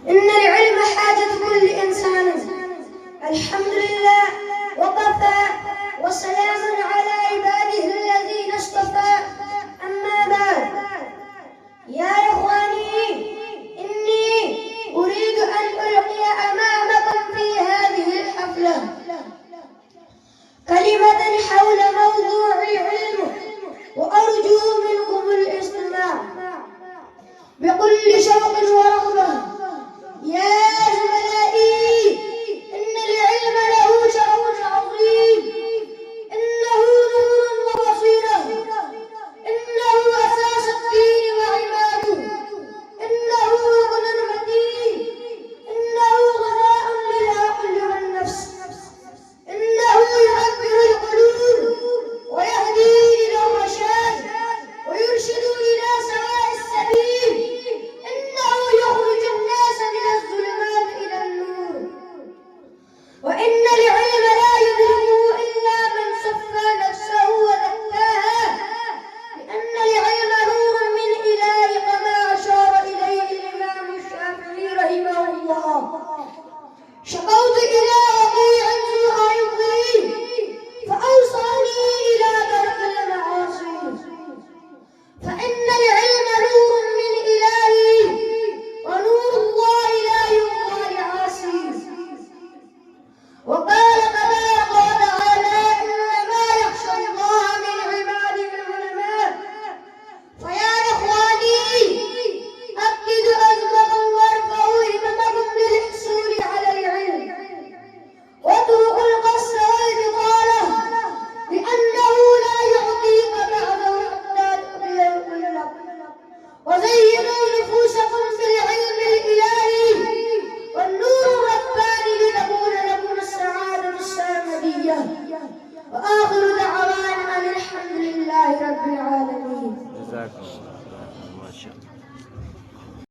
إن العلم حاجة كل إنسان. الحمد لله وكفى وسلام على عباده الذين اصطفى. أما بعد، يا إخواني، إني أريد أن ألقي أمامكم في هذه الحفلة كلمة حول موضوع العلم، وأرجو منكم الاستماع بكل شوق ورغبة. يا زملائي، إن العلم له شرف عظيم، إنه نور وبصيرة، إنه أساس الدين وعماده، إنه ركن المتين، إنه غذاء للعقل والنفس، إنه يغذر القلوب ويهدي إلى الرشاد ويرشد إلى سواء السبيل، إنه يخرج الناس من الظلمات إلى النور، وإن العلم لا يدركه إلا من صفى نفسه وزكاها، لأن العلم نور من إله كما أشار إليه الإمام الشافعي رحمه الله. شكوت إلى ربيع ذي حفظي فأوصاني إلى ترك المعاصي، فإن العلم نور من إلهي، ونور الله لا يعطى لعاصي. وقال تبارك وتعالى: إنما يخشى الله من عباده العلماء. فيا إخواني، أكدوا عزمكم وارفعوا هممكم للحصول على العلم، واتركوا القص والبطالة، لأنه لا يعطيك بعده حتى تؤتيه كلك. وزينوا نفوسكم بالعلم الإلهي والنور الرباني لتكون لكم السعادة السرمدية. وآخر دعوانا أن الحمد لله رب العالمين. جزاكم الله ما شاء الله.